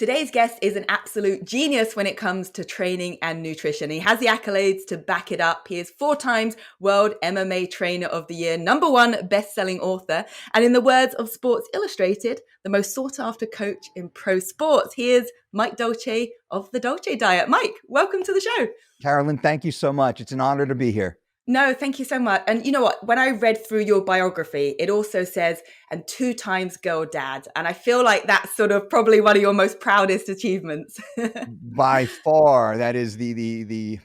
Today's guest is an absolute genius when it comes to training and nutrition. He has the accolades to back it up. He is 4 times World MMA Trainer of the Year, #1 best-selling author, and in the words of Sports Illustrated, the most sought-after coach in pro sports. He is Mike Dolce of the Dolce Diet. Mike, welcome to the show. Carolyn, thank you so much. It's an honor to be here. No, thank you so much. And you know what? When I read through your biography, it also says, and 2 times girl dad. And I feel like that's sort of probably one of your most proudest achievements. By far, that is the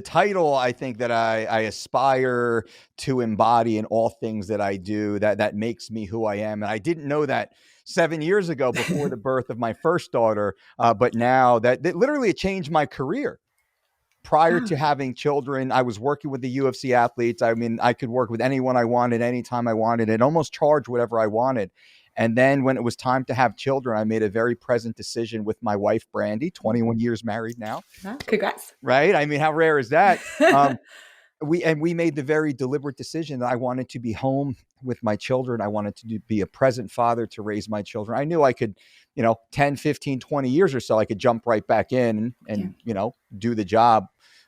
title I think that I aspire to embody in all things that I do, that makes me who I am. And I didn't know that 7 years ago before the birth of my first daughter. But now that literally it changed my career. Prior to having children, I was working with the UFC athletes. I mean, I could work with anyone I wanted, anytime I wanted, and almost charge whatever I wanted. And then when it was time to have children, I made a very present decision with my wife, Brandy, 21 years married now. Congrats. Right? I mean, how rare is that? We made the very deliberate decision that I wanted to be home with my children. I wanted to be a present father to raise my children. I knew I could, 10, 15, 20 years or so, I could jump right back in and do the job.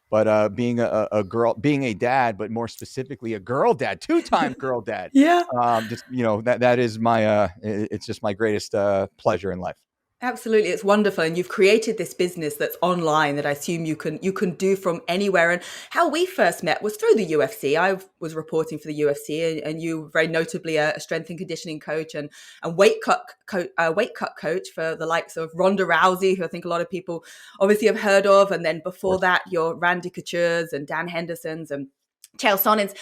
But being a girl, being a dad, but more specifically a girl dad, 2-time girl dad. Yeah. That is my, it's just my greatest pleasure in life. Absolutely. It's wonderful. And you've created this business that's online that I assume you can do from anywhere. And how we first met was through the UFC. I was reporting for the UFC and you very notably a strength and conditioning coach and weight cut coach for the likes of Ronda Rousey, who I think a lot of people obviously have heard of. And then before that, your Randy Couture's and Dan Henderson's and Chael Sonnen's.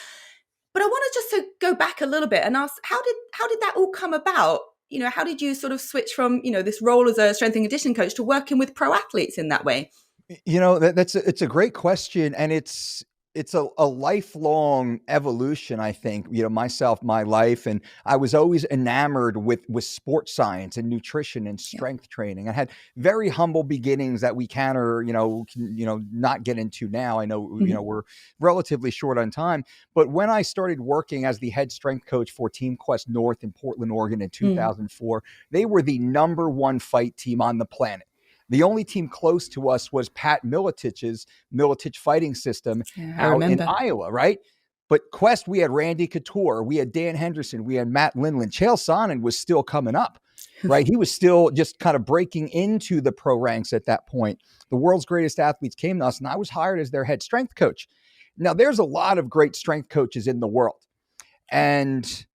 But I want to just go back a little bit and ask, how did that all come about? How did you sort of switch from, this role as a strength and conditioning coach to working with pro athletes in that way? It's a great question. And it's a lifelong evolution, I think, myself, my life. And I was always enamored with sports science and nutrition and strength training. I had very humble beginnings that we can not get into now. I know, we're relatively short on time, but when I started working as the head strength coach for Team Quest North in Portland, Oregon in 2004, they were the #1 fight team on the planet. The only team close to us was Pat Militich's Militich Fighting System out in Iowa, right? But Quest, we had Randy Couture, we had Dan Henderson, we had Matt Lindland. Chael Sonnen was still coming up, right? He was still just kind of breaking into the pro ranks at that point. The world's greatest athletes came to us, and I was hired as their head strength coach. Now, there's a lot of great strength coaches in the world, and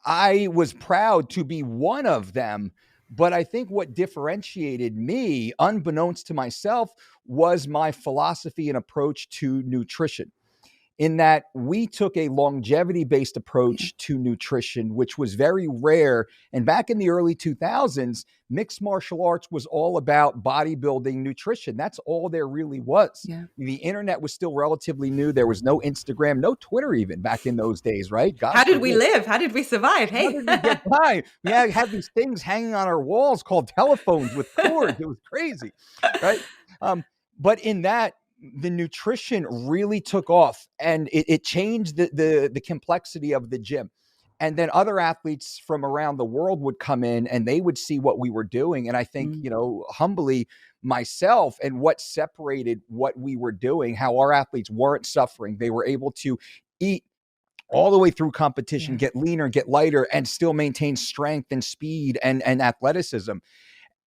I was proud to be one of them. But I think what differentiated me, unbeknownst to myself, was my philosophy and approach to nutrition. In that we took a longevity-based approach to nutrition, which was very rare. And back in the early 2000s, mixed martial arts was all about bodybuilding nutrition. That's all there really was. Yeah. The internet was still relatively new. There was no Instagram, no Twitter even back in those days, right? How did we live? How did we survive? Hey, how did we get by? We had these things hanging on our walls called telephones with cords. It was crazy, right? But in that, the nutrition really took off, and it changed the complexity of the gym. And then other athletes from around the world would come in and they would see what we were doing. And I think, humbly myself, and what separated what we were doing, how our athletes weren't suffering. They were able to eat all the way through competition, get leaner, get lighter, and still maintain strength and speed and athleticism.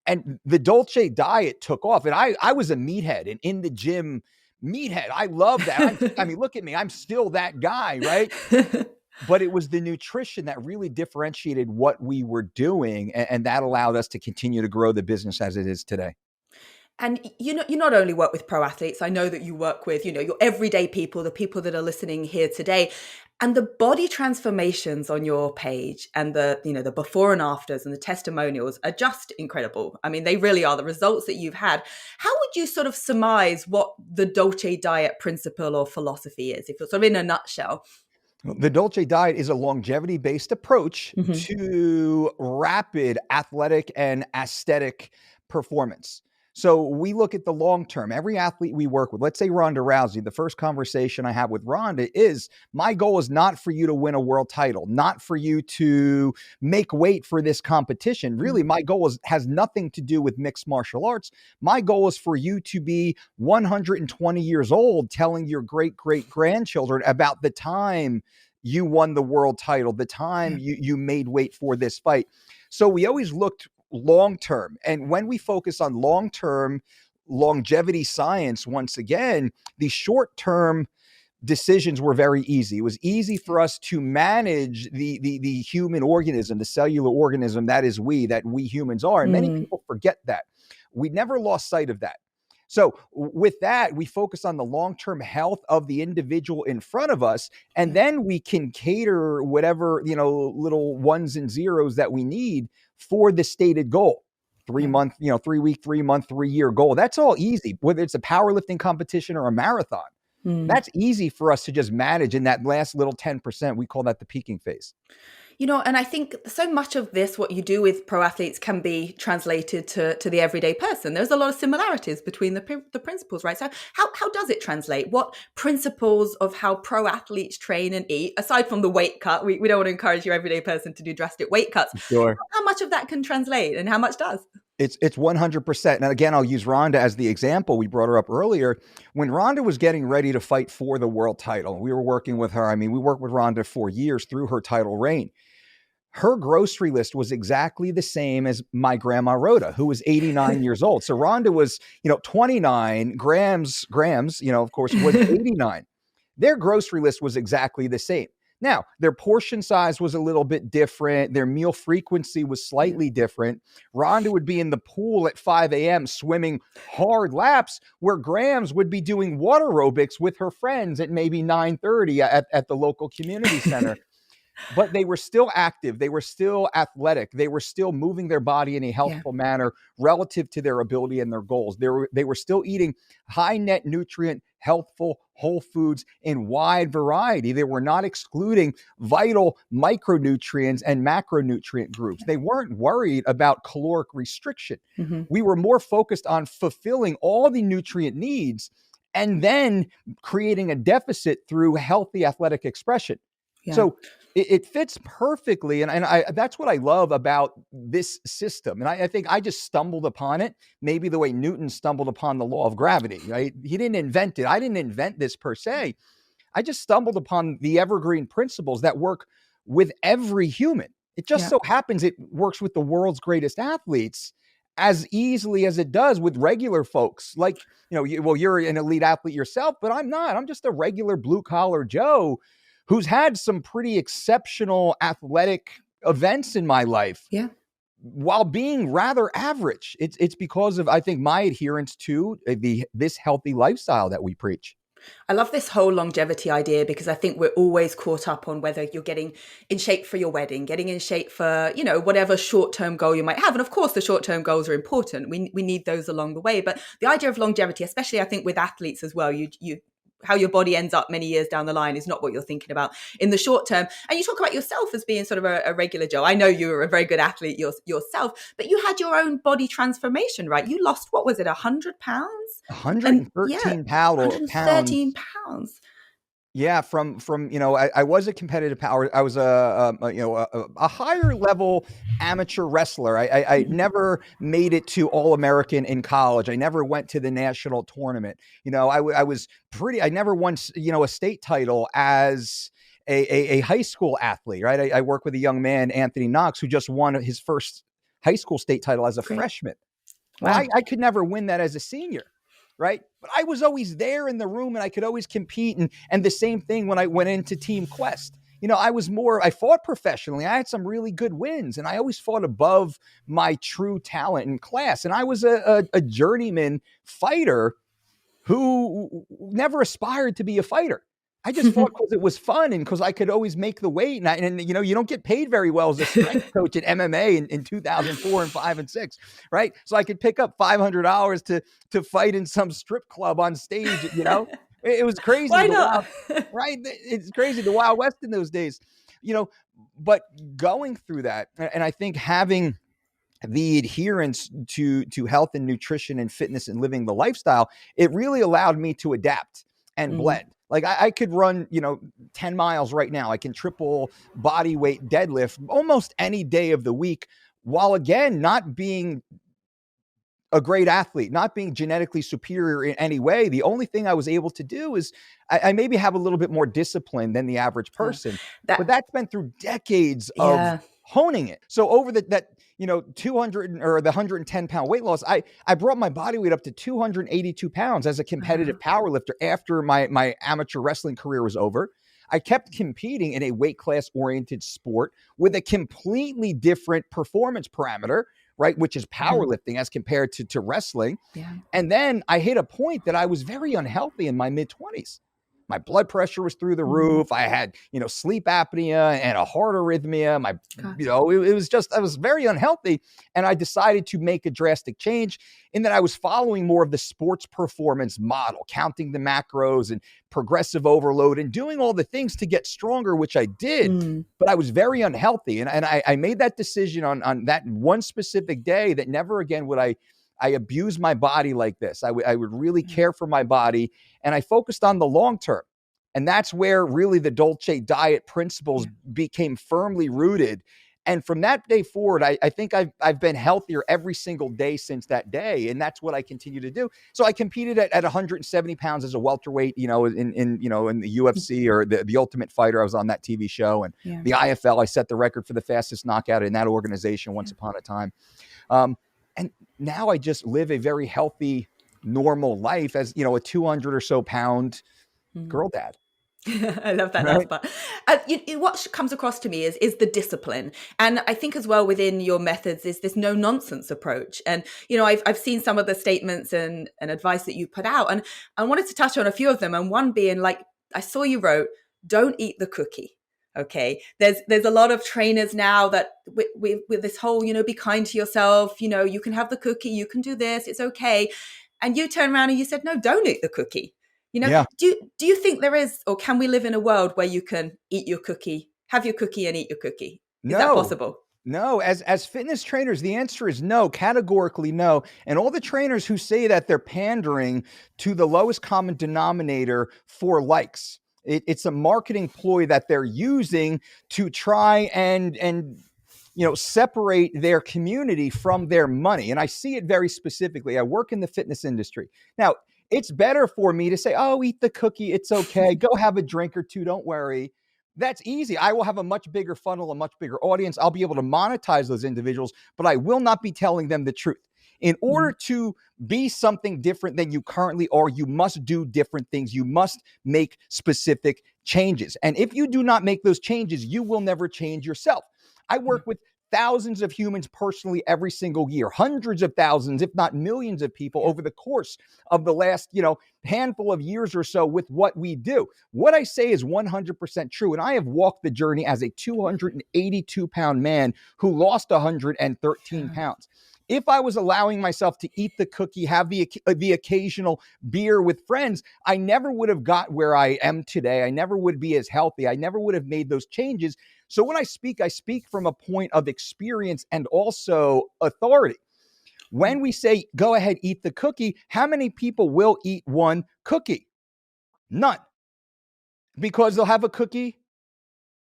And the Dolce diet took off. And I was a meathead, and in the gym, meathead. I love that. I mean, look at me. I'm still that guy, right? But it was the nutrition that really differentiated what we were doing. And that allowed us to continue to grow the business as it is today. And you not only work with pro athletes, I know that you work with, your everyday people, the people that are listening here today. And the body transformations on your page and the before and afters and the testimonials are just incredible. I mean, they really are the results that you've had. How would you sort of surmise what the Dolce Diet principle or philosophy is, if it's sort of in a nutshell? The Dolce Diet is a longevity-based approach to rapid athletic and aesthetic performance. So we look at the long term. Every athlete we work with, let's say Ronda Rousey, the first conversation I have with Ronda is, my goal is not for you to win a world title, not for you to make weight for this competition. Really, my goal has nothing to do with mixed martial arts. My goal is for you to be 120 years old telling your great great grandchildren about the time you won the world title, the time you made weight for this fight. So we always looked long term. And when we focus on long term longevity science, once again, the short term decisions were very easy. It was easy for us to manage the human organism, the cellular organism that we humans are. And many people forget that. We never lost sight of that. So with that, we focus on the long-term health of the individual in front of us, and then we can cater whatever, little ones and zeros that we need for the stated goal. 3 month, 3 week, 3 month, 3 year goal. That's all easy, whether it's a powerlifting competition or a marathon. That's easy for us to just manage in that last little 10%. We call that the peaking phase. And I think so much of this, what you do with pro athletes, can be translated to the everyday person. There's a lot of similarities between the principles, right? So how does it translate? What principles of how pro athletes train and eat, aside from the weight cut, we don't want to encourage your everyday person to do drastic weight cuts. Sure. How much of that can translate and how much does? It's 100%. And again, I'll use Ronda as the example. We brought her up earlier. When Ronda was getting ready to fight for the world title, we were working with her. I mean, we worked with Ronda for years through her title reign. Her grocery list was exactly the same as my grandma Rhoda, who was 89 years old. So Ronda was, 29 grams, of course, was 89. Their grocery list was exactly the same. Now, their portion size was a little bit different. Their meal frequency was slightly different. Ronda would be in the pool at 5 a.m. swimming hard laps, where Grams would be doing water aerobics with her friends at maybe 9:30 at the local community center. But they were still active. They were still athletic. They were still moving their body in a healthful manner relative to their ability and their goals. They were still eating high net nutrient, healthful, whole foods in wide variety. They were not excluding vital micronutrients and macronutrient groups. They weren't worried about caloric restriction. We were more focused on fulfilling all the nutrient needs and then creating a deficit through healthy athletic expression. So it fits perfectly. And that's what I love about this system. And I think I just stumbled upon it, maybe the way Newton stumbled upon the law of gravity, right? He didn't invent it. I didn't invent this per se. I just stumbled upon the evergreen principles that work with every human. It just so happens it works with the world's greatest athletes as easily as it does with regular folks. Like, you're an elite athlete yourself, but I'm not. I'm just a regular blue collar Joe who's had some pretty exceptional athletic events in my life. While being rather average. It's because of, I think, my adherence to this healthy lifestyle that we preach. I love this whole longevity idea, because I think we're always caught up on whether you're getting in shape for your wedding, getting in shape for, whatever short-term goal you might have. And of course, the short-term goals are important. We need those along the way. But the idea of longevity, especially I think with athletes as well, you how your body ends up many years down the line is not what you're thinking about in the short term. And you talk about yourself as being sort of a regular Joe. I know you were a very good athlete yourself, but you had your own body transformation, right? You lost, what was it, 100 pounds? 113 pounds. 113 pounds. Yeah, from I was a competitive power. I was a higher level amateur wrestler. I never made it to All-American in college. I never went to the national tournament. I was I never won a state title as a high school athlete. Right. I work with a young man, Anthony Knox, who just won his first high school state title as a freshman. Wow. Well, I could never win that as a senior. Right. But I was always there in the room and I could always compete. And the same thing when I went into Team Quest. I fought professionally. I had some really good wins and I always fought above my true talent in class. And I was a journeyman fighter who never aspired to be a fighter. I just fought because it was fun and because I could always make the weight. And you don't get paid very well as a strength coach at MMA in 2004 and 5 and 6, right? So I could pick up $500 to fight in some strip club on stage, It was crazy. Why not? Right? It's crazy. The Wild West in those days, but going through that, and I think having the adherence to health and nutrition and fitness and living the lifestyle, it really allowed me to adapt and blend. Like I could run, 10 miles right now. I can triple body weight deadlift almost any day of the week, while again, not being a great athlete, not being genetically superior in any way. The only thing I was able to do is I maybe have a little bit more discipline than the average person, but that's been through decades of honing it. So over that 200 or the 110-pound weight loss, I brought my body weight up to 282 pounds as a competitive powerlifter after my amateur wrestling career was over. I kept competing in a weight class oriented sport with a completely different performance parameter, right? Which is powerlifting as compared to wrestling. Yeah. And then I hit a point that I was very unhealthy in my mid-20s. My blood pressure was through the roof. I had, sleep apnea and a heart arrhythmia. It was just, I was very unhealthy. And I decided to make a drastic change in that I was following more of the sports performance model, counting the macros and progressive overload and doing all the things to get stronger, which I did, but I was very unhealthy. And I made that decision on that one specific day that never again would I abuse my body like this. I would really care for my body, and I focused on the long term. And that's where really the Dolce Diet principles became firmly rooted. And from that day forward, I think I've been healthier every single day since that day. And that's what I continue to do. So I competed at 170 pounds as a welterweight, in the UFC or the Ultimate Fighter. I was on that TV show, and the IFL. I set the record for the fastest knockout in that organization once upon a time. And now I just live a very healthy, normal life as, a 200 or so pound girl dad. I love that last part. What comes across to me is the discipline. And I think as well within your methods is this no nonsense approach. And, I've seen some of the statements and advice that you put out, and I wanted to touch on a few of them. And one being like, I saw you wrote, don't eat the cookie. Okay. There's a lot of trainers now that with this whole, be kind to yourself, you can have the cookie, you can do this, it's okay. And you turn around and you said, no, don't eat the cookie. Do you think there is, or can we live in a world where you can eat your cookie, have your cookie and eat your cookie? Is that possible? No, as fitness trainers, the answer is no, categorically no. And all the trainers who say that, they're pandering to the lowest common denominator for likes. It's a marketing ploy that they're using to try and separate their community from their money. And I see it very specifically. I work in the fitness industry. Now, it's better for me to say, oh, eat the cookie. It's okay. Go have a drink or two. Don't worry. That's easy. I will have a much bigger funnel, a much bigger audience. I'll be able to monetize those individuals, but I will not be telling them the truth. In order to be something different than you currently are, you must do different things. You must make specific changes. And if you do not make those changes, you will never change yourself. I work with thousands of humans personally every single year, hundreds of thousands, if not millions of people over the course of the last, handful of years or so with what we do. What I say is 100% true. And I have walked the journey as a 282-pound man who lost 113 pounds. If I was allowing myself to eat the cookie, have the occasional beer with friends, I never would have got where I am today. I never would be as healthy. I never would have made those changes. So when I speak from a point of experience and also authority. When we say, go ahead, eat the cookie, how many people will eat one cookie? None. Because they'll have a cookie,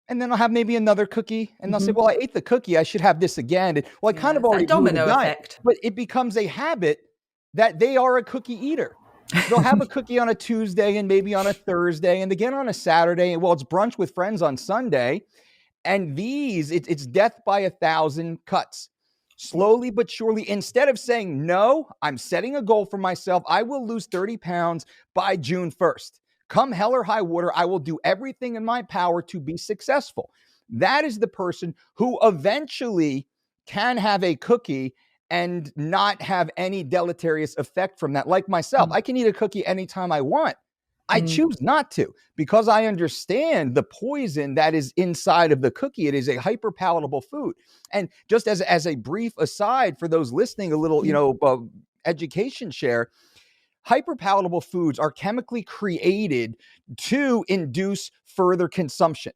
and then I'll have maybe another cookie, and they'll say, well, I ate the cookie, I should have this again. And, well, I kind of already blew the diet. Effect. But it becomes a habit that they are a cookie eater. They'll have a cookie on a Tuesday and maybe on a Thursday and again on a Saturday. Well, it's brunch with friends on Sunday. And it's death by 1,000 cuts. Slowly but surely, instead of saying, no, I'm setting a goal for myself. I will lose 30 pounds by June 1st. Come hell or high water, I will do everything in my power to be successful. That is the person who eventually can have a cookie and not have any deleterious effect from that. Like myself, I can eat a cookie anytime I want. I choose not to because I understand the poison that is inside of the cookie. It is a hyper palatable food. And just as a brief aside for those listening, a little, education share, hyperpalatable foods are chemically created to induce further consumption.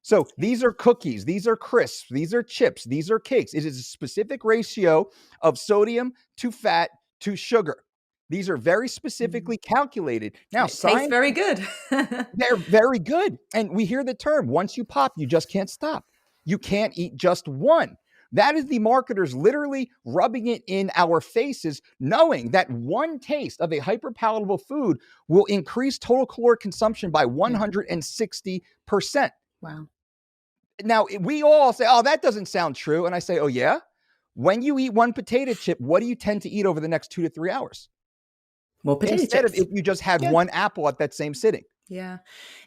So these are cookies, these are crisps, these are chips, these are cakes. It is a specific ratio of sodium to fat to sugar. These are very Mm. specifically calculated. Now, And it tastes science, very good. they're very good. And we hear the term, once you pop, you just can't stop. You can't eat just one. That is the marketers literally rubbing it in our faces, knowing that one taste of a hyperpalatable food will increase total caloric consumption by Yeah. 160%. Wow. Now, we all say, oh, that doesn't sound true. And I say, oh, yeah? When you eat one potato chip, what do you tend to eat over the next 2 to 3 hours? More potato Instead of chips. if you just had Yeah. one apple at that same sitting. Yeah,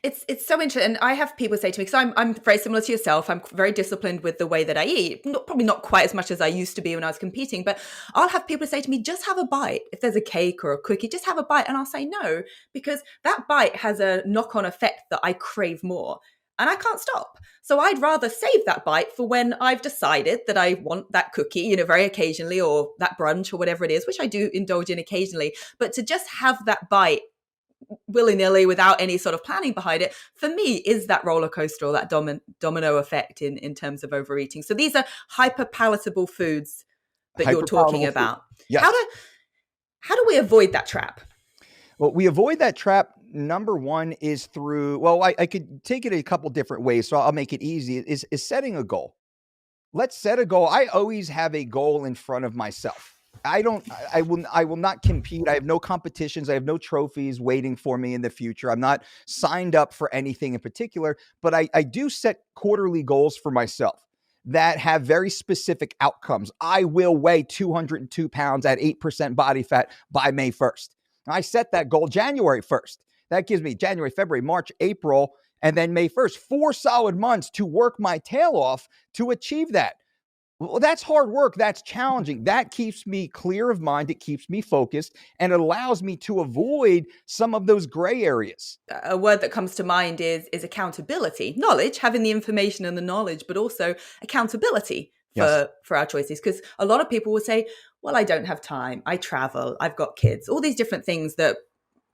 it's so interesting. And I have people say to me, because I'm very similar to yourself. I'm very disciplined with the way that I eat. Probably not quite as much as I used to be when I was competing, but I'll have people say to me, just have a bite. If there's a cake or a cookie, just have a bite. And I'll say no, because that bite has a knock-on effect that I crave more. And I can't stop. So I'd rather save that bite for when I've decided that I want that cookie, very occasionally, or that brunch or whatever it is, which I do indulge in occasionally. But to just have that bite willy-nilly without any sort of planning behind it, for me, is that roller coaster or that domino effect in terms of overeating. So these are hyper palatable foods that you're talking Hyperpalatable food. about. Yes. How do we avoid that trap? Well, we avoid that trap. Number one is through, well, I could take it a couple different ways, so I'll make it easy, is setting a goal. Let's set a goal. I always have a goal in front of myself. I will not compete. I have no competitions. I have no trophies waiting for me in the future. I'm not signed up for anything in particular, but I do set quarterly goals for myself that have very specific outcomes. I will weigh 202 pounds at 8% body fat by May 1st. I set that goal January 1st. That gives me January, February, March, April, and then May 1st, 4 solid months to work my tail off to achieve that. Well, that's hard work. That's challenging. That keeps me clear of mind. It keeps me focused, and it allows me to avoid some of those gray areas. A word that comes to mind is accountability. Knowledge, having the information and the knowledge, but also accountability Yes. for our choices. Because a lot of people will say, well, I don't have time. I travel. I've got kids. All these different things that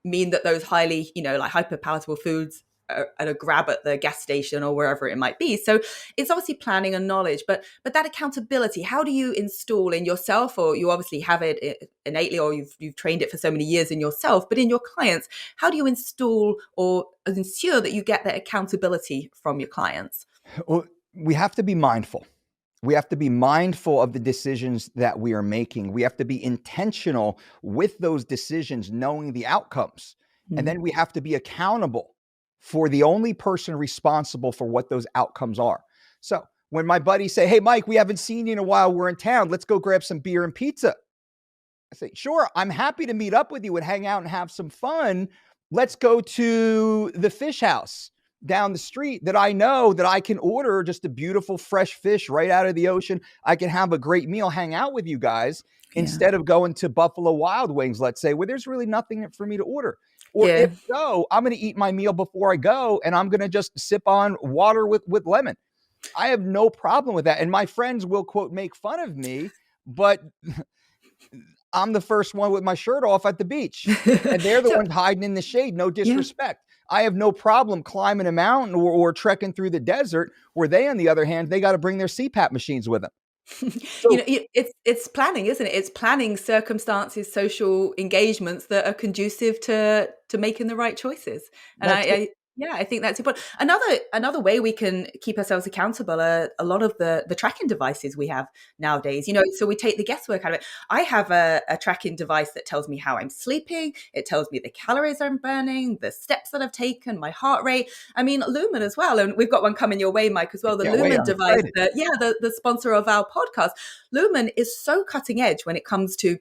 mean that those highly, like hyper palatable foods are at a grab at the gas station or wherever it might be. So it's obviously planning and knowledge, but that accountability, how do you install in yourself, or you obviously have it innately, or you've trained it for so many years in yourself, but in your clients, how do you install or ensure that you get that accountability from your clients? Well, we have to be mindful. We have to be mindful of the decisions that we are making. We have to be intentional with those decisions, knowing the outcomes. And then we have to be accountable for the only person responsible for what those outcomes are. So when my buddies say, hey, Mike, we haven't seen you in a while. We're in town. Let's go grab some beer and pizza. I say, sure, I'm happy to meet up with you and hang out and have some fun. Let's go to the fish house down the street that I know that I can order just a beautiful fresh fish right out of the ocean. I can have a great meal, hang out with you guys instead of going to Buffalo Wild Wings, let's say, where there's really nothing for me to order. Or if so, I'm going to eat my meal before I go, and I'm going to just sip on water with lemon. I have no problem with that. And my friends will, quote, make fun of me, but I'm the first one with my shirt off at the beach. And they're the ones hiding in the shade. No disrespect. I have no problem climbing a mountain or trekking through the desert, where they, on the other hand, they got to bring their CPAP machines with them. So, it's planning, isn't it? It's planning circumstances, social engagements that are conducive to making the right choices. And I think that's important. Another way we can keep ourselves accountable are a lot of the tracking devices we have nowadays. So we take the guesswork out of it. I have a tracking device that tells me how I'm sleeping. It tells me the calories I'm burning, the steps that I've taken, my heart rate. I mean, Lumen as well. And we've got one coming your way, Mike, as well. The Lumen device, the sponsor of our podcast. Lumen is so cutting edge when it comes to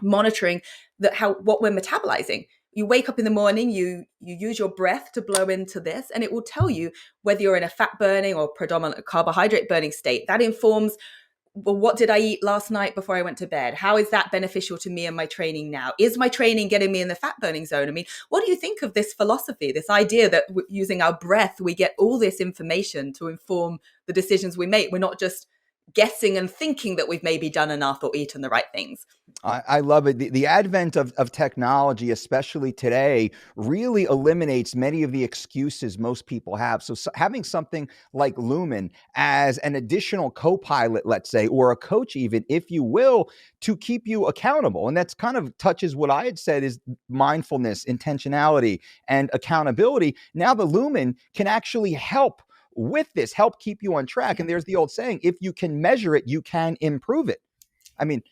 monitoring what we're metabolizing. You wake up in the morning, you use your breath to blow into this, and it will tell you whether you're in a fat burning or predominant carbohydrate burning state. That informs, well, what did I eat last night before I went to bed? How is that beneficial to me and my training now? Is my training getting me in the fat burning zone? I mean, what do you think of this philosophy, this idea that using our breath, we get all this information to inform the decisions we make? We're not just guessing and thinking that we've maybe done enough or eaten the right things. I love it. The advent of technology, especially today, really eliminates many of the excuses most people have. So having something like Lumen as an additional co-pilot, let's say, or a coach, even if you will, to keep you accountable. And that's kind of touches what I had said is mindfulness, intentionality, and accountability. Now the Lumen can actually help with this, help keep you on track. And there's the old saying, if you can measure it, you can improve it. I mean,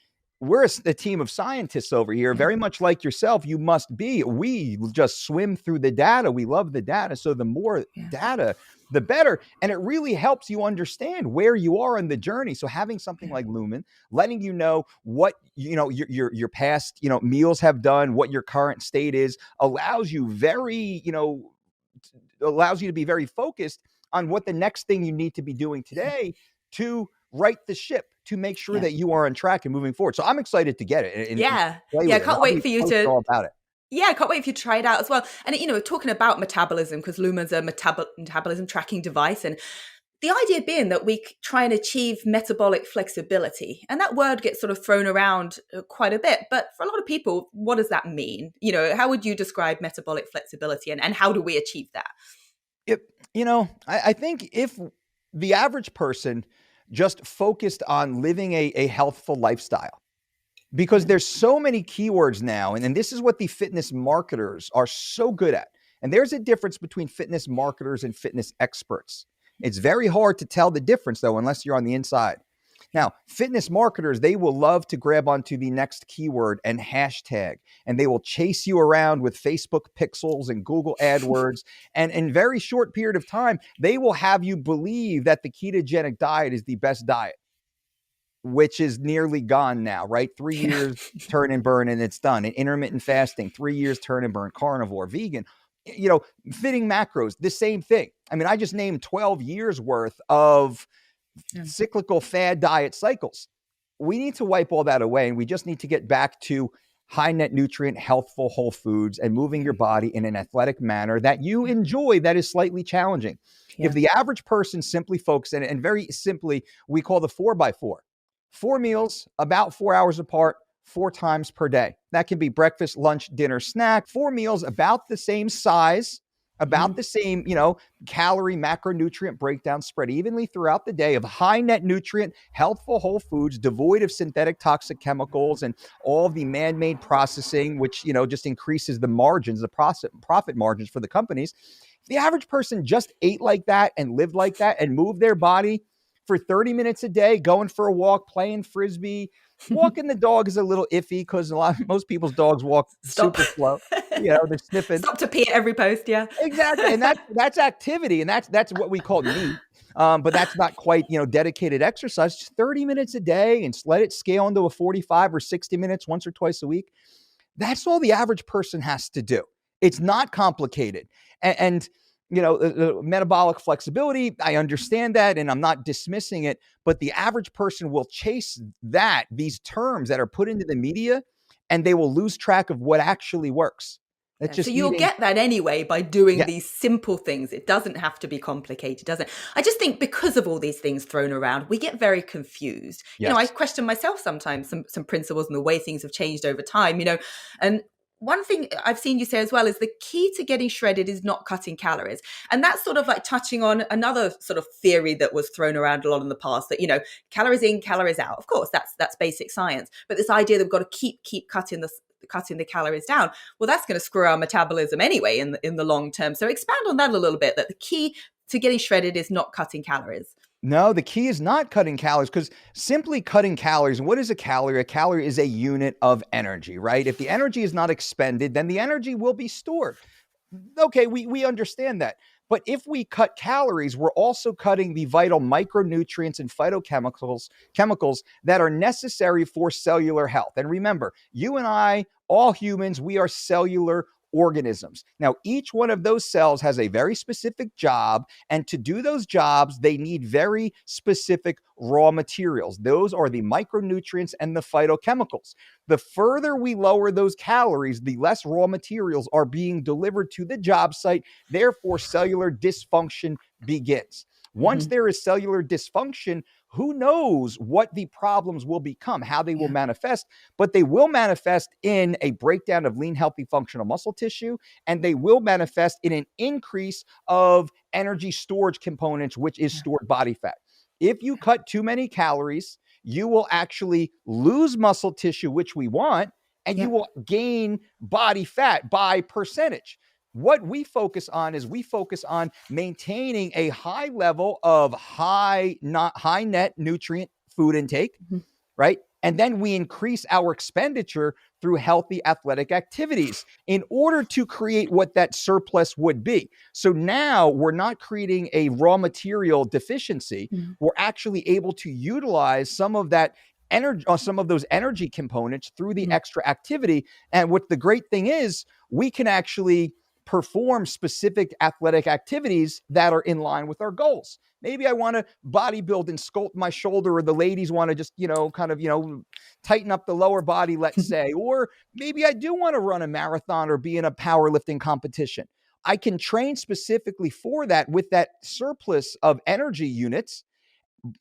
we're a team of scientists over here, very much like yourself. You must be. We just swim through the data. We love the data. So the more Yeah. data, the better. And it really helps you understand where you are in the journey. So having something like Lumen, letting you know what your past meals have done, what your current state is, allows you to be very focused on what the next thing you need to be doing today to right the ship, to make sure Yeah. that you are on track and moving forward. So I'm excited to get it and Yeah. play Yeah. with it. Can't I'll wait be for you posting to. all about it. Yeah, I can't wait for you to try it out as well. And, talking about metabolism, because Lumen's a metabolism tracking device. And the idea being that we try and achieve metabolic flexibility. And that word gets sort of thrown around quite a bit. But for a lot of people, what does that mean? How would you describe metabolic flexibility and how do we achieve that? I think if the average person just focused on living a healthful lifestyle, because there's so many keywords now, and this is what the fitness marketers are so good at. And there's a difference between fitness marketers and fitness experts. It's very hard to tell the difference, though, unless you're on the inside. Now, fitness marketers, they will love to grab onto the next keyword and hashtag, and they will chase you around with Facebook pixels and Google AdWords. And in a very short period of time, they will have you believe that the ketogenic diet is the best diet, which is nearly gone now, right? 3 years, turn and burn, and it's done. And intermittent fasting, 3 years, turn and burn, carnivore, vegan, fitting macros, the same thing. I mean, I just named 12 years worth of cyclical fad diet cycles. We need to wipe all that away, and we just need to get back to high net nutrient, healthful whole foods and moving your body in an athletic manner that you enjoy, that is slightly challenging. Yeah. If the average person simply focuses, and very simply, we call the 4x4, 4 meals, about 4 hours apart, 4 times per day. That can be breakfast, lunch, dinner, snack. 4 meals about the same size, about the same, calorie, macronutrient breakdown spread evenly throughout the day of high net nutrient, healthful whole foods, devoid of synthetic toxic chemicals and all the man-made processing, which, just increases the margins, the profit margins for the companies. If the average person just ate like that and lived like that and moved their body for 30 minutes a day, going for a walk, playing Frisbee, walking the dog is a little iffy because most people's dogs walk super slow. They're sniffing. Stop to pee at every post, yeah. Exactly. And that's activity. And that's what we call NEAT. But that's not quite, dedicated exercise. Just 30 minutes a day and let it scale into a 45 or 60 minutes once or twice a week. That's all the average person has to do. It's not complicated. And the metabolic flexibility, I understand that, and I'm not dismissing it, but the average person will chase these terms that are put into the media, and they will lose track of what actually works. So you'll get that anyway by doing these simple things. It doesn't have to be complicated, does it? I just think because of all these things thrown around, we get very confused. Yes. I question myself sometimes, some principles and the way things have changed over time, and one thing I've seen you say as well is the key to getting shredded is not cutting calories. And that's sort of like touching on another sort of theory that was thrown around a lot in the past that, calories in, calories out. Of course, that's basic science. But this idea that we've got to keep cutting the calories down, well, that's going to screw our metabolism anyway in the long term. So expand on that a little bit, that the key to getting shredded is not cutting calories. No, the key is not cutting calories, because simply cutting calories, and what is a calorie? A calorie is a unit of energy, right? If the energy is not expended, then the energy will be stored. Okay, we understand that. But if we cut calories, we're also cutting the vital micronutrients and chemicals that are necessary for cellular health. And remember, you and I, all humans, we are cellular organisms. Now, each one of those cells has a very specific job, and to do those jobs, they need very specific raw materials. Those are the micronutrients and the phytochemicals. The further we lower those calories, the less raw materials are being delivered to the job site. Therefore, cellular dysfunction begins. Once there is cellular dysfunction, Who knows what the problems will become, how they will manifest, but they will manifest in a breakdown of lean, healthy, functional muscle tissue, and they will manifest in an increase of energy storage components, which is stored body fat. If you cut too many calories, you will actually lose muscle tissue, which we want, and you will gain body fat by percentage. What we focus on is we focus on maintaining a high level of high net nutrient food intake, right? And then we increase our expenditure through healthy athletic activities in order to create what that surplus would be. So now we're not creating a raw material deficiency. We're actually able to utilize some of that energy, some of those energy components through the extra activity. And what the great thing is, we can actually perform specific athletic activities that are in line with our goals. Maybe I want to bodybuild and sculpt my shoulder, or the ladies want to just, tighten up the lower body, let's say, or maybe I do want to run a marathon or be in a powerlifting competition. I can train specifically for that with that surplus of energy units,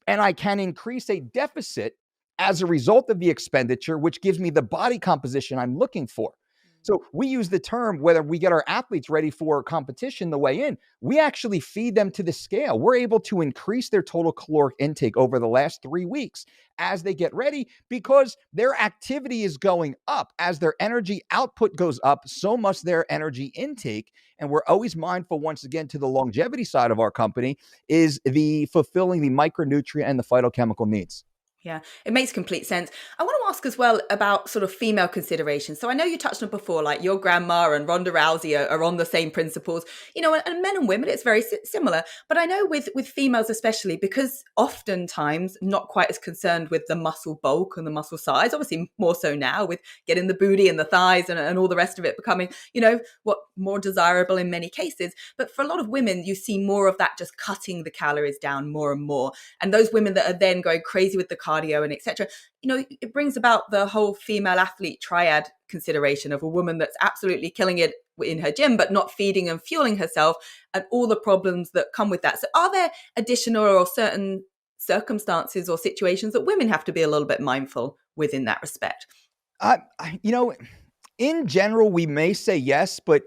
and I can increase a deficit as a result of the expenditure, which gives me the body composition I'm looking for. So we use the term, whether we get our athletes ready for competition the way in, we actually feed them to the scale. We're able to increase their total caloric intake over the last 3 weeks as they get ready, because their activity is going up. As their energy output goes up, so much their energy intake. And we're always mindful, once again, to the longevity side of our company, is the fulfilling the micronutrient and the phytochemical needs. Yeah, it makes complete sense. I want to ask as well about sort of female considerations. So I know you touched on before, like your grandma and Ronda Rousey are on the same principles, and men and women, it's very similar. But I know with females especially, because oftentimes not quite as concerned with the muscle bulk and the muscle size, obviously more so now with getting the booty and the thighs and all the rest of it becoming, what more desirable in many cases. But for a lot of women, you see more of that just cutting the calories down more and more. And those women that are then going crazy with the cardio and etc. It brings about the whole female athlete triad consideration of a woman that's absolutely killing it in her gym, but not feeding and fueling herself, and all the problems that come with that. So are there additional or certain circumstances or situations that women have to be a little bit mindful with in that respect? In general, we may say yes, but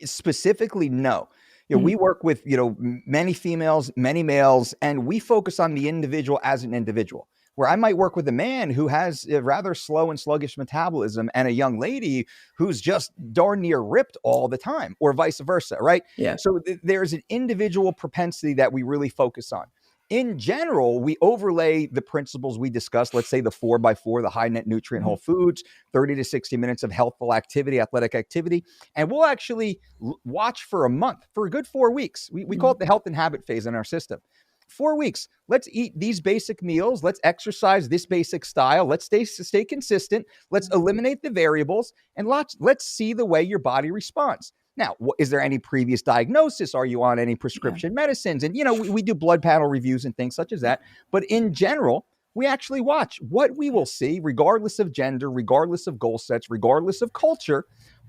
specifically no. We work with, many females, many males, and we focus on the individual as an individual. Where I might work with a man who has a rather slow and sluggish metabolism and a young lady who's just darn near ripped all the time, or vice versa, right? Yeah. So there's an individual propensity that we really focus on. In general, we overlay the principles we discussed, let's say the 4x4, the high net nutrient whole foods, 30 to 60 minutes of healthful activity, athletic activity. And we'll actually watch for a month, for a good 4 weeks. We call it the health and habit phase in our system. 4 weeks. Let's eat these basic meals. Let's exercise this basic style. Let's stay consistent. Let's eliminate the variables, and let's see the way your body responds. Now, is there any previous diagnosis? Are you on any prescription medicines? And, we do blood panel reviews and things such as that. But in general, we actually watch. What we will see, regardless of gender, regardless of goal sets, regardless of culture,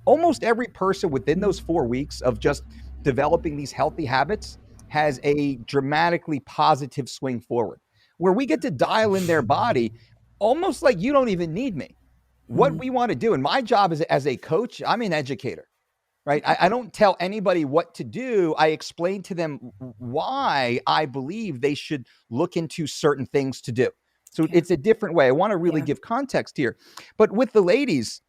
almost every person within those 4 weeks of just developing these healthy habits has a dramatically positive swing forward, where we get to dial in their body almost like you don't even need me. What we want to do, and my job as a coach, I'm an educator, right? I don't tell anybody what to do. I explain to them why I believe they should look into certain things to do. So it's a different way. I want to really give context here. But with the ladies,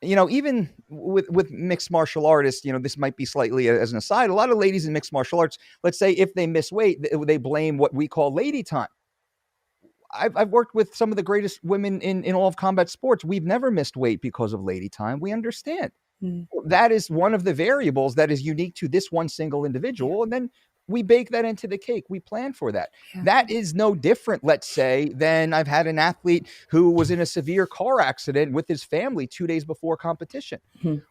even with mixed martial artists, this might be slightly as an aside. A lot of ladies in mixed martial arts, let's say if they miss weight, they blame what we call lady time. I've worked with some of the greatest women in all of combat sports. We've never missed weight because of lady time. We understand. That is one of the variables that is unique to this one single individual. And then we bake that into the cake. We plan for that. That is no different, let's say, than I've had an athlete who was in a severe car accident with his family 2 days before competition.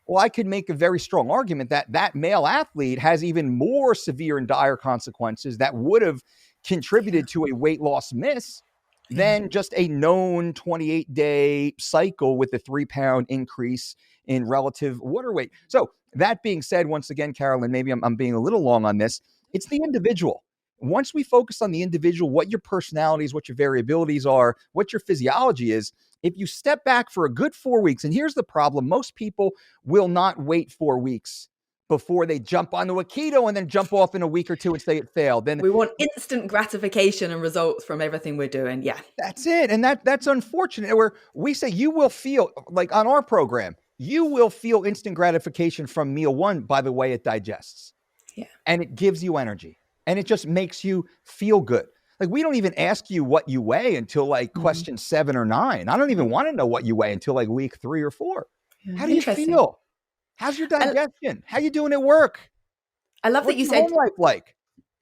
Well, I could make a very strong argument that male athlete has even more severe and dire consequences that would have contributed to a weight loss miss than just a known 28-day cycle with a 3-pound increase in relative water weight. So that being said, once again, Carolyn, maybe I'm being a little long on this. It's the individual. Once we focus on the individual, what your personalities, what your variabilities are, what your physiology is, if you step back for a good 4 weeks, and here's the problem, most people will not wait 4 weeks before they jump onto a keto and then jump off in a week or two and say it failed. Then We want instant gratification and results from everything we're doing. Yeah. that's it. And that's unfortunate. Where we say you will feel, like on our program, you will feel instant gratification from meal one by the way it digests. Yeah. And it gives you energy. And it just makes you feel good. Like, we don't even ask you what you weigh until like question 7 or 9. I don't even want to know what you weigh until like week 3 or 4. Yeah. How do you feel? How's your digestion? How you doing at work? I love What's that you your said home life like?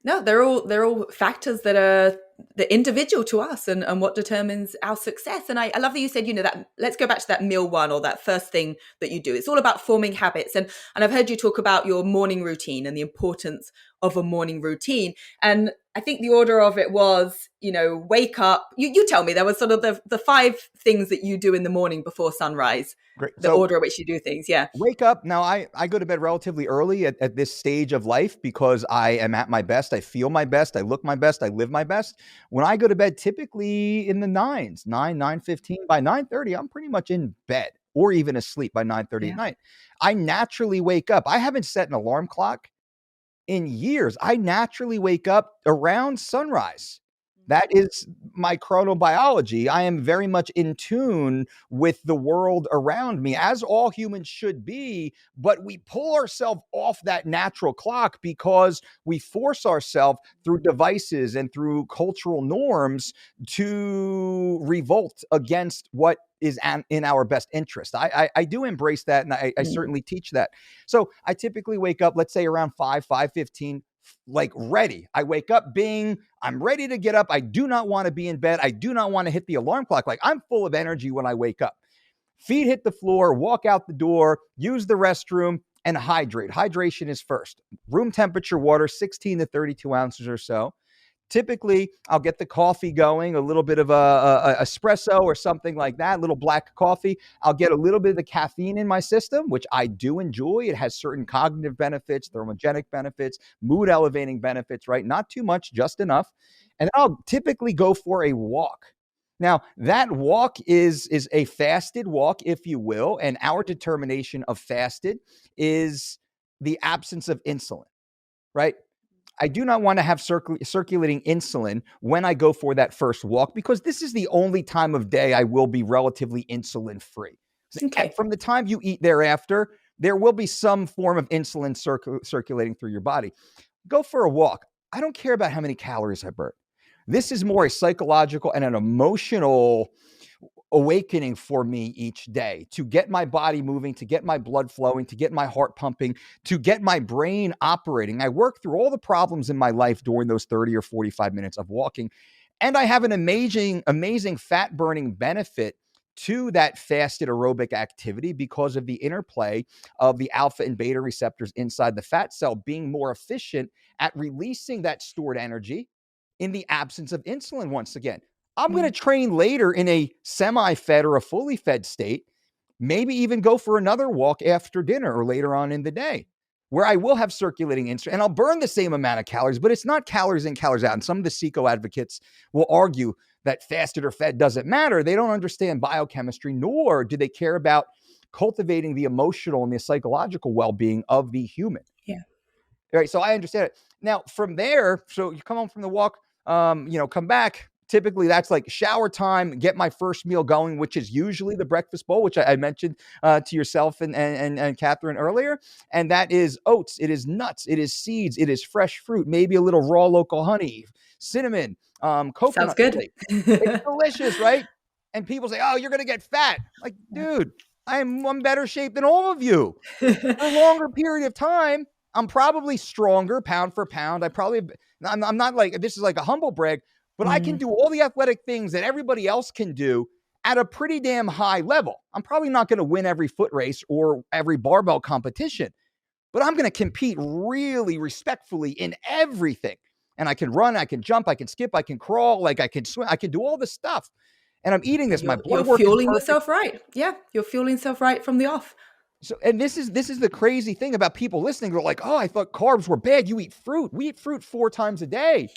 no, they're all factors that are the individual to us and what determines our success. And I love that you said, that let's go back to that meal one or that first thing that you do. It's all about forming habits. And I've heard you talk about your morning routine and the importance of a morning routine. And I think the order of it was, wake up. You tell me, there was sort of the 5 things that you do in the morning before sunrise. Great. The order at which you do things. Yeah. Wake up. Now, I go to bed relatively early at this stage of life because I am at my best. I feel my best. I look my best. I live my best. When I go to bed, typically in the 9s, 9:15, by 9:30, I'm pretty much in bed or even asleep by 9:30 at night. I naturally wake up. I haven't set an alarm clock in years. I naturally wake up around sunrise. That is my chronobiology. I am very much in tune with the world around me, as all humans should be, but we pull ourselves off that natural clock because we force ourselves through devices and through cultural norms to revolt against what is in our best interest. I do embrace that, and I certainly teach that. So I typically wake up, let's say around 5:15, like ready. I wake up I'm ready to get up. I do not want to be in bed. I do not want to hit the alarm clock. Like, I'm full of energy when I wake up. Feet hit the floor, walk out the door, use the restroom, and hydrate. Hydration is first. Room temperature water, 16 to 32 ounces or so. Typically, I'll get the coffee going, a little bit of a espresso or something like that, a little black coffee. I'll get a little bit of the caffeine in my system, which I do enjoy. It has certain cognitive benefits, thermogenic benefits, mood elevating benefits, right? Not too much, just enough. And I'll typically go for a walk. Now, that walk is a fasted walk, if you will. And our determination of fasted is the absence of insulin, right? I do not want to have circulating insulin when I go for that first walk, because this is the only time of day I will be relatively insulin free. Okay. From the time you eat thereafter, there will be some form of insulin circulating through your body. Go for a walk. I don't care about how many calories I burn. This is more a psychological and an emotional awakening for me each day, to get my body moving, to get my blood flowing, to get my heart pumping, to get my brain operating. I work through all the problems in my life during those 30 or 45 minutes of walking. And I have an amazing fat burning benefit to that fasted aerobic activity because of the interplay of the alpha and beta receptors inside the fat cell being more efficient at releasing that stored energy in the absence of insulin once again. I'm going to train later in a semi-fed or a fully fed state, maybe even go for another walk after dinner or later on in the day, where I will have circulating insulin and I'll burn the same amount of calories, but it's not calories in, calories out. And some of the CECO advocates will argue that fasted or fed doesn't matter. They don't understand biochemistry, nor do they care about cultivating the emotional and the psychological well-being of the human. Yeah. All right. So I understand it. Now from there, so you come home from the walk, come back. Typically, that's like shower time, get my first meal going, which is usually the breakfast bowl, which I mentioned to yourself and Catherine earlier. And that is oats, it is nuts, it is seeds, it is fresh fruit, maybe a little raw local honey, cinnamon, coconut. Sounds good. It's delicious, right? And people say, oh, you're going to get fat. Like, dude, I'm better shape than all of you. For a longer period of time, I'm probably stronger pound for pound. I'm not like, this is like a humble brag, but I can do all the athletic things that everybody else can do at a pretty damn high level. I'm probably not going to win every foot race or every barbell competition, but I'm going to compete really respectfully in everything. And I can run, I can jump, I can skip, I can crawl, like I can swim, I can do all this stuff. And I'm eating this. My blood work is fueling yourself right. Yeah, you're fueling yourself right from the off. So, and this is the crazy thing about people listening. They're like, oh, I thought carbs were bad. You eat fruit. We eat fruit 4 times a day.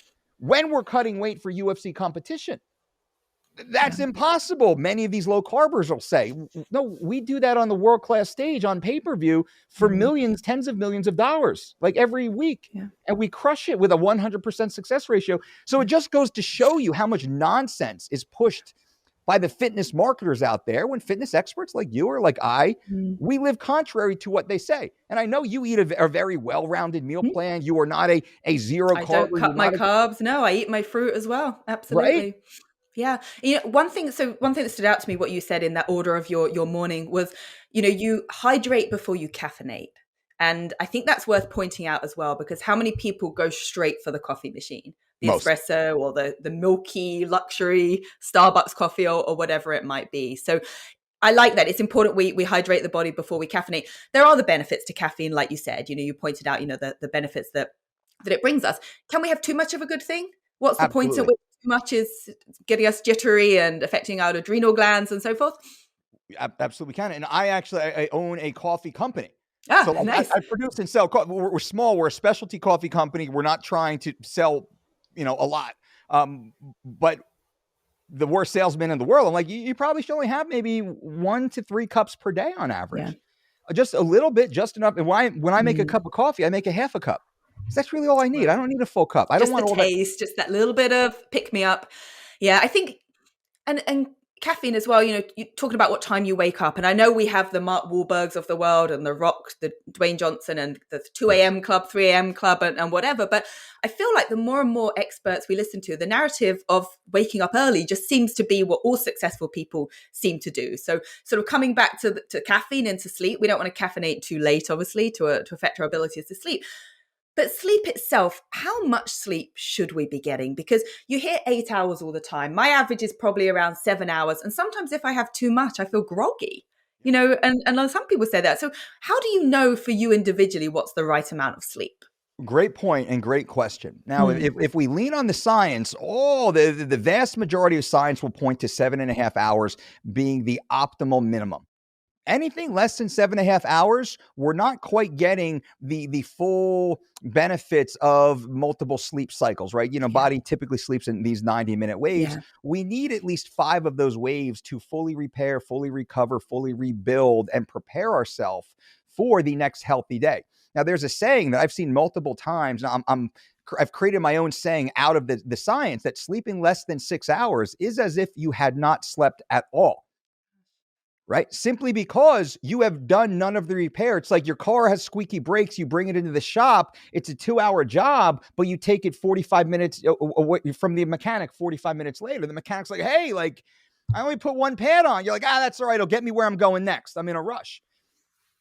when we're cutting weight for UFC competition. That's Yeah. impossible. Many of these low carbers will say, no, we do that on the world-class stage on pay-per-view for millions, tens of millions of dollars, like every week. Yeah. And we crush it with a 100% success ratio. So it just goes to show you how much nonsense is pushed by the fitness marketers out there when fitness experts like you or like we live contrary to what they say. And I know you eat a very well-rounded meal plan. You are not a zero I carb. don't cut my carbs. No, I eat my fruit as well. Absolutely. Right? Yeah. One thing that stood out to me, what you said in that order of your morning was, you hydrate before you caffeinate. And I think that's worth pointing out as well, because how many people go straight for the coffee machine, the Most. espresso or the milky luxury Starbucks coffee or whatever it might be. So I like that. It's important we hydrate the body before we caffeinate. There are the benefits to caffeine, like you said, you pointed out, the benefits that it brings us. Can we have too much of a good thing? What's the point at which too much is getting us jittery and affecting our adrenal glands and so forth? Absolutely can. And I own a coffee company. So nice. I produce and sell coffee. We're small. We're a specialty coffee company. We're not trying to sell, a lot. But the worst salesman in the world, I'm like, you probably should only have maybe 1 to 3 cups per day on average. Yeah. Just a little bit, just enough. And when I make a cup of coffee, I make a half a cup. That's really all I need. I don't need a full cup. I don't want the taste, just that little bit of pick me up. Yeah, I think, and caffeine as well. You're talking about what time you wake up, and I know we have the Mark Wahlbergs of the world and the Rock, the Dwayne Johnson, and the 2 a.m. club, 3 a.m. club, and whatever. But I feel like the more and more experts we listen to, the narrative of waking up early just seems to be what all successful people seem to do. So sort of coming back to caffeine and to sleep, we don't want to caffeinate too late, obviously, to affect our abilities to sleep. But sleep itself, how much sleep should we be getting? Because you hear 8 hours all the time. My average is probably around 7 hours. And sometimes if I have too much, I feel groggy, and some people say that. So how do you know for you individually what's the right amount of sleep? Great point and great question. Now, if we lean on the science, the vast majority of science will point to 7.5 hours being the optimal minimum. Anything less than 7.5 hours, we're not quite getting the full benefits of multiple sleep cycles, right? Body typically sleeps in these 90-minute waves. Yeah. We need at least 5 of those waves to fully repair, fully recover, fully rebuild, and prepare ourselves for the next healthy day. Now, there's a saying that I've seen multiple times. I've created my own saying out of the science that sleeping less than 6 hours is as if you had not slept at all. Right? Simply because you have done none of the repair. It's like your car has squeaky brakes. You bring it into the shop. It's a 2-hour job, but you take it 45 minutes away from the mechanic 45 minutes later. The mechanic's like, hey, I only put 1 pad on. You're like, that's all right. It'll get me where I'm going next. I'm in a rush.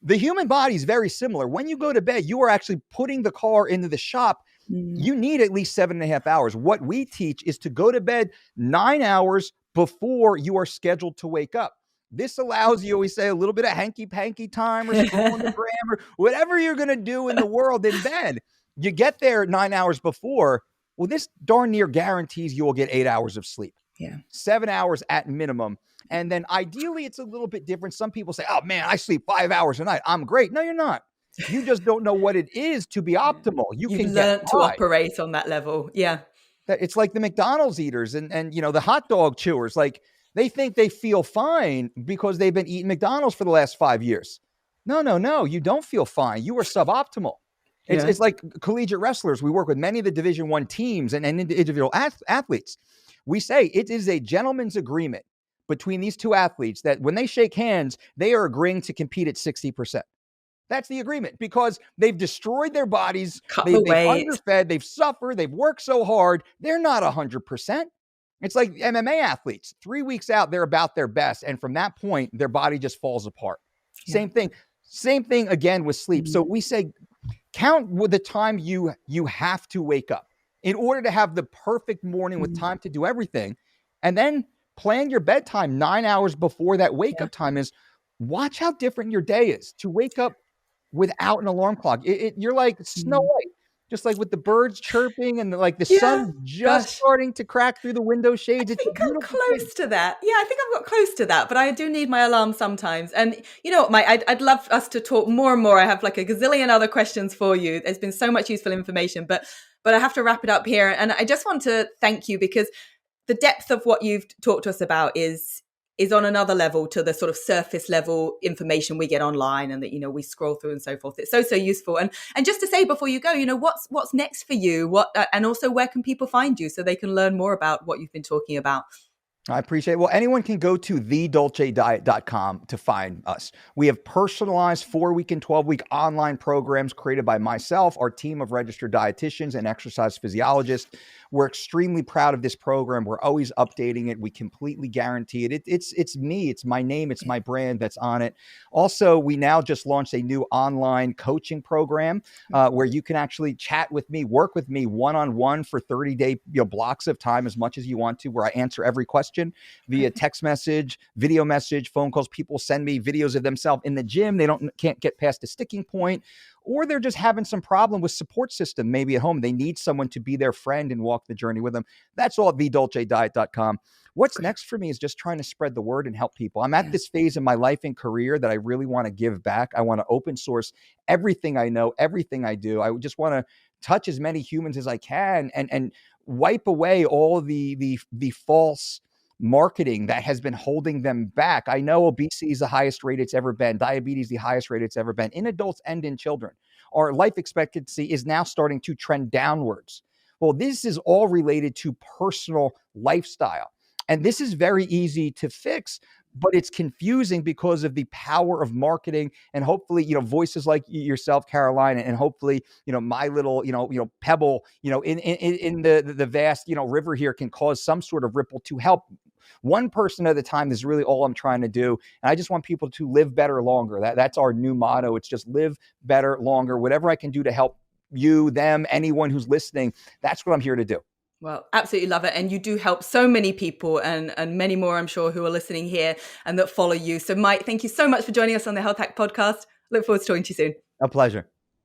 The human body is very similar. When you go to bed, you are actually putting the car into the shop. You need at least 7.5 hours. What we teach is to go to bed 9 hours before you are scheduled to wake up. This allows you, we say, a little bit of hanky-panky time or scroll on the gram or whatever you're going to do in the world in bed. You get there 9 hours before. Well, this darn near guarantees you will get 8 hours of sleep. Yeah. 7 hours at minimum. And then ideally, it's a little bit different. Some people say, oh, man, I sleep 5 hours a night. I'm great. No, you're not. You just don't know what it is to be optimal. You've learned to operate on that level. Yeah. It's like the McDonald's eaters and the hot dog chewers. They think they feel fine because they've been eating McDonald's for the last 5 years. No. You don't feel fine. You are suboptimal. It's like collegiate wrestlers. We work with many of the Division I teams and individual athletes. We say it is a gentleman's agreement between these two athletes that when they shake hands, they are agreeing to compete at 60%. That's the agreement because they've destroyed their bodies. They've underfed. They've suffered. They've worked so hard. They're not 100%. It's like MMA athletes. 3 weeks out, they're about their best. And from that point, their body just falls apart. Yeah. Same thing again with sleep. So we say, count with the time you have to wake up in order to have the perfect morning with time to do everything. And then plan your bedtime 9 hours before that wake up time is. Watch how different your day is to wake up without an alarm clock. You're like Snow White. Just like with the birds chirping and the sun just starting to crack through the window shades. I think I'm close to that. Yeah, I think I've got close to that, but I do need my alarm sometimes. And you know what, Mike, I'd love us to talk more and more. I have like a gazillion other questions for you. There's been so much useful information, but But I have to wrap it up here. And I just want to thank you, because the depth of what you've talked to us about is on another level to the sort of surface level information we get online and that, we scroll through and so forth. It's so useful. And just to say before you go, what's next for you? And also, where can people find you so they can learn more about what you've been talking about? I appreciate it. Well, anyone can go to thedolcediet.com to find us. We have personalized 4-week and 12-week online programs created by myself, our team of registered dietitians and exercise physiologists. We're extremely proud of this program. We're always updating it. We completely guarantee it. It's me. It's my name. It's my brand that's on it. Also, we now just launched a new online coaching program where you can actually chat with me, work with me one-on-one for 30-day blocks of time, as much as you want to, where I answer every question via text message, video message, phone calls. People send me videos of themselves in the gym. They can't get past a sticking point, or they're just having some problem with support system, maybe at home. They need someone to be their friend and walk the journey with them. That's all at thedolcediet.com. What's next for me is just trying to spread the word and help people. I'm at this phase in my life and career that I really want to give back. I want to open source everything I know, everything I do. I just want to touch as many humans as I can and wipe away all the false marketing that has been holding them back. I know obesity is the highest rate it's ever been. Diabetes, the highest rate it's ever been in adults and in children. Our life expectancy is now starting to trend downwards. Well, this is all related to personal lifestyle. And this is very easy to fix, but it's confusing because of the power of marketing and hopefully, voices like yourself, Caroline, and hopefully, my little, pebble, in the vast, river here can cause some sort of ripple to help one person at a time. Is really all I'm trying to do. And I just want people to live better longer. That's our new motto. It's just live better longer. Whatever I can do to help you, them, anyone who's listening, that's what I'm here to do. Well, absolutely love it. And you do help so many people and many more, I'm sure, who are listening here and that follow you. So Mike, thank you so much for joining us on the Health Hack Podcast. Look forward to talking to you soon. A pleasure.